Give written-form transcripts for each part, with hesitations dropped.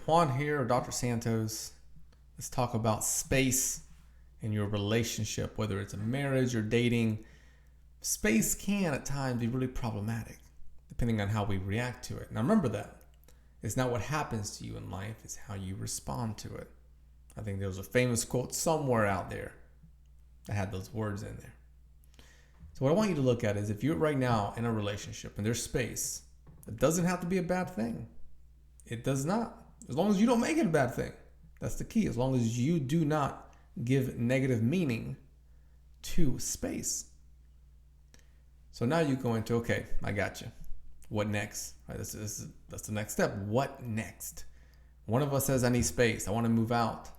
Juan here, Dr. Santos. Let's talk about space in your relationship, whether it's a marriage or dating. Space can at times be really problematic, depending on how we react to it. Now remember that. It's not what happens to you in life, it's how you respond to it. I think there was a famous quote somewhere out there that had those words in there. So what I want you to look at is if you're right now in a relationship and there's space, it doesn't have to be a bad thing. It does not. As long as you don't make it a bad thing. That's the key. As long as you do not give negative meaning to space. So now you go into, okay, I got you. What next? Right, that's the next step. What next? One of us says, I need space. I want to move out.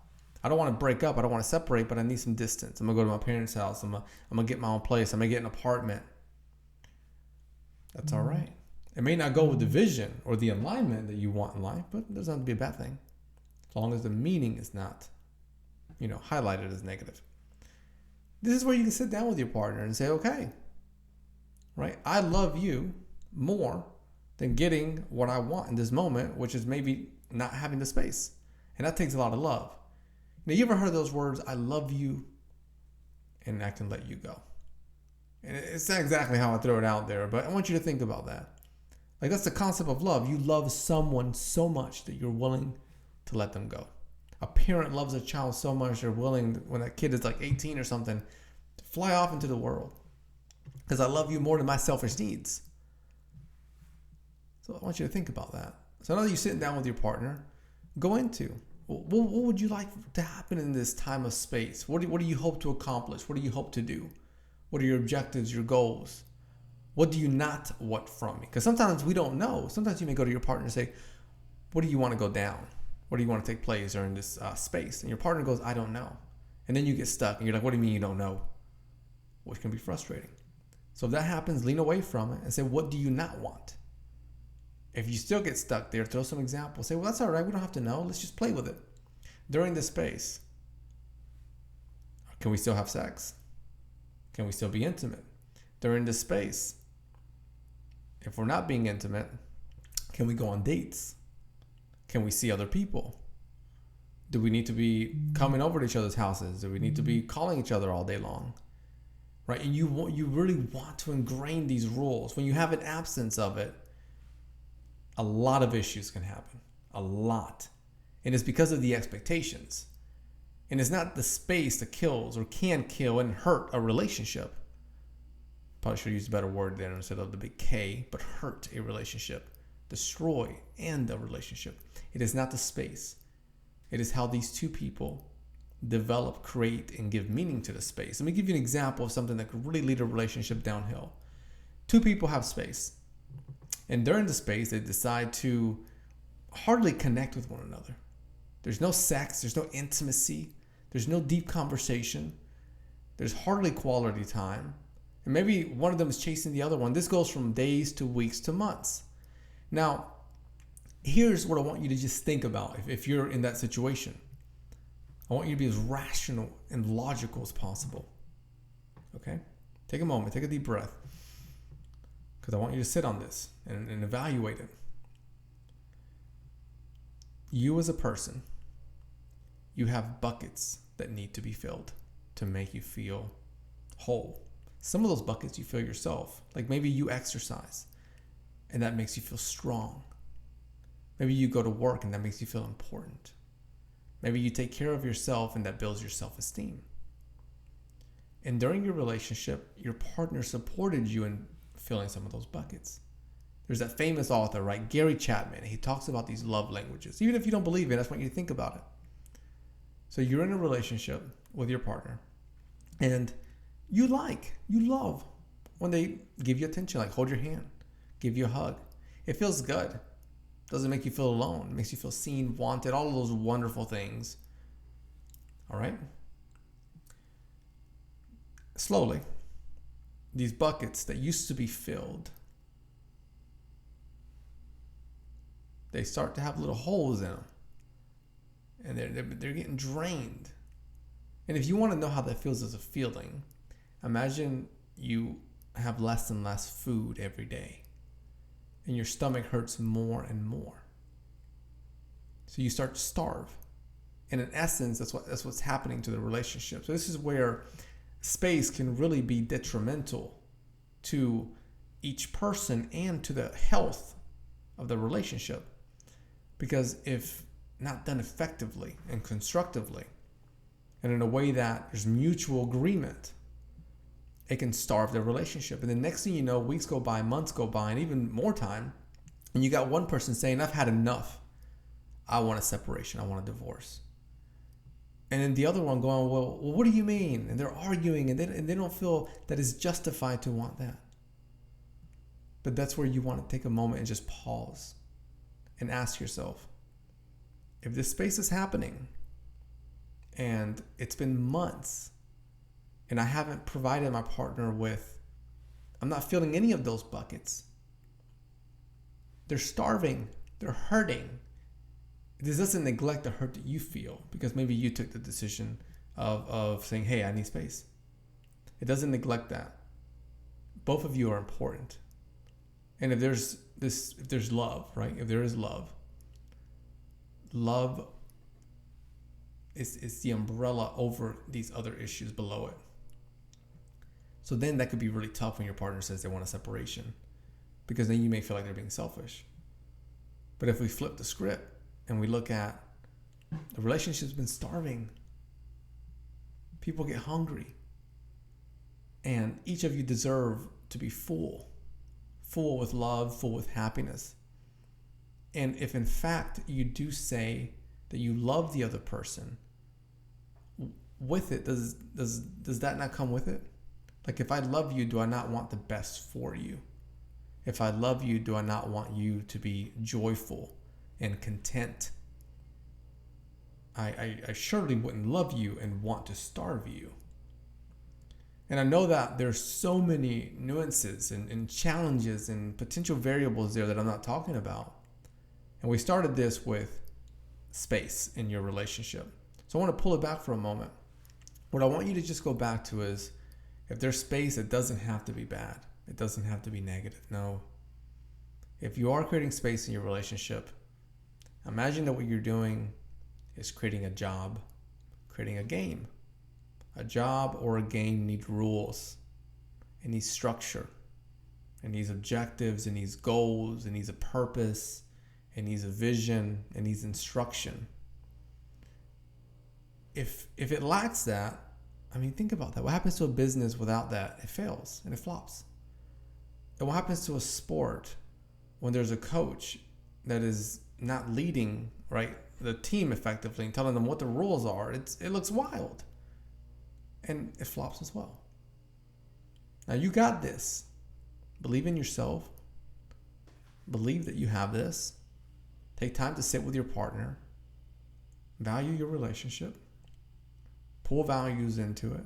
I don't want to break up. I don't want to separate, but I need some distance. I'm going to go to my parents' house. I'm going to get my own place. I'm going to get an apartment. That's all right. It may not go with the vision or the alignment that you want in life, but it doesn't have to be a bad thing. As long as the meaning is not, highlighted as negative. This is where you can sit down with your partner and say, okay, right? I love you more than getting what I want in this moment, which is maybe not having the space. And that takes a lot of love. Now, you ever heard those words, I love you and I can let you go? And it's not exactly how I throw it out there, but I want you to think about that. Like, that's the concept of love. You love someone so much that you're willing to let them go. A parent loves a child so much they're willing, when that kid is like 18 or something, to fly off into the world. Because I love you more than my selfish needs. So I want you to think about that. So now that you're sitting down with your partner, go into, what would you like to happen in this time of space? What do you hope to accomplish? What do you hope to do? What are your objectives, your goals? What do you not want from me? Because sometimes we don't know. Sometimes you may go to your partner and say, what do you want to go down? What do you want to take place during this space? And your partner goes, I don't know. And then you get stuck and you're like, what do you mean you don't know? Which can be frustrating. So if that happens, lean away from it and say, what do you not want? If you still get stuck there, throw some examples. Say, well, that's all right. We don't have to know. Let's just play with it. During this space, can we still have sex? Can we still be intimate? During this space, if we're not being intimate, can we go on dates? Can we see other people? Do we need to be coming over to each other's houses? Do we need to be calling each other all day long? Right? And you really want to ingrain these rules. When you have an absence of it, a lot of issues can happen. A lot. And it's because of the expectations. And it's not the space that kills or can kill and hurt a relationship. Probably should use a better word there instead of the big K, but hurt a relationship, destroy end a relationship. It is not the space. It is how these two people develop, create, and give meaning to the space. Let me give you an example of something that could really lead a relationship downhill. Two people have space. And during the space, they decide to hardly connect with one another. There's no sex. There's no intimacy. There's no deep conversation. There's hardly quality time. And maybe one of them is chasing the other one. This goes from days to weeks to months. Now, here's what I want you to just think about if you're in that situation. I want you to be as rational and logical as possible. Okay? Take a moment. Take a deep breath. Because I want you to sit on this and evaluate it. You as a person, you have buckets that need to be filled to make you feel whole. Some of those buckets you fill yourself. Like maybe you exercise and that makes you feel strong. Maybe you go to work and that makes you feel important. Maybe you take care of yourself and that builds your self-esteem. And during your relationship, your partner supported you in filling some of those buckets. There's that famous author, right? Gary Chapman. He talks about these love languages. Even if you don't believe it, that's what you think about it. So you're in a relationship with your partner and you love when they give you attention, like hold your hand, give you a hug. It feels good. Doesn't make you feel alone. It makes you feel seen, wanted, all of those wonderful things. All right? Slowly, these buckets that used to be filled, they start to have little holes in them. And they're getting drained. And if you want to know how that feels as a feeling, imagine you have less and less food every day. And your stomach hurts more and more. So you start to starve. And in essence, that's what's happening to the relationship. So this is where space can really be detrimental to each person and to the health of the relationship. Because if not done effectively and constructively, and in a way that there's mutual agreement, it can starve the relationship. And the next thing you know, weeks go by, months go by, and even more time, and you got one person saying, I've had enough. I want a separation. I want a divorce. And then the other one going, well, what do you mean? And they're arguing, and they don't feel that it's justified to want that. But that's where you want to take a moment and just pause and ask yourself, if this space is happening and it's been months and I haven't provided my partner with, I'm not filling any of those buckets. They're starving. They're hurting. This doesn't neglect the hurt that you feel because maybe you took the decision of saying, hey, I need space. It doesn't neglect that. Both of you are important. And if there's love, right? If there is love is the umbrella over these other issues below it. So then that could be really tough when your partner says they want a separation, because then you may feel like they're being selfish. But if we flip the script and we look at the relationship's been starving, people get hungry, and each of you deserve to be full with love, full with happiness. And if in fact you do say that you love the other person, with it, does that not come with it? Like, if I love you, do I not want the best for you? If I love you, do I not want you to be joyful and content? I surely wouldn't love you and want to starve you. And I know that there's so many nuances and challenges and potential variables there that I'm not talking about. And we started this with space in your relationship. So I want to pull it back for a moment. What I want you to just go back to is, if there's space, it doesn't have to be bad. It doesn't have to be negative. No. If you are creating space in your relationship, imagine that what you're doing is creating a job, creating a game. A job or a game needs rules. It needs structure. It needs objectives. It needs goals. It needs a purpose. It needs a vision. It needs instruction. If it lacks that, I mean, think about that. What happens to a business without that? It fails and it flops. And what happens to a sport when there's a coach that is not leading, right, the team effectively and telling them what the rules are? It looks wild. And it flops as well. Now you got this. Believe in yourself. Believe that you have this. Take time to sit with your partner. Value your relationship. Pull values into it.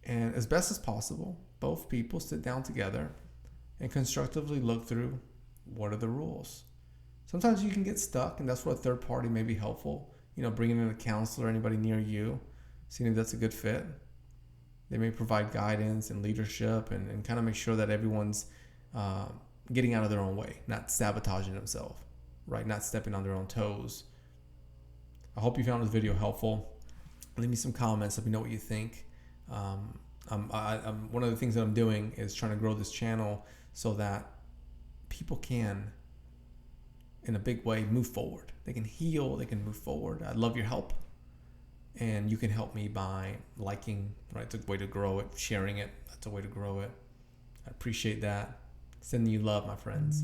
And as best as possible, both people sit down together and constructively look through, what are the rules? Sometimes you can get stuck, and that's where a third party may be helpful. Bringing in a counselor, anybody near you, seeing if that's a good fit. They may provide guidance and leadership and kind of make sure that everyone's getting out of their own way, not sabotaging themselves, right? Not stepping on their own toes. I hope you found this video helpful. Leave me some comments. Let me know what you think. I'm one of the things that I'm doing is trying to grow this channel so that people can, in a big way, move forward. They can heal. They can move forward. I'd love your help. And you can help me by liking, right? It's a way to grow it. Sharing it. That's a way to grow it. I appreciate that. Sending you love, my friends.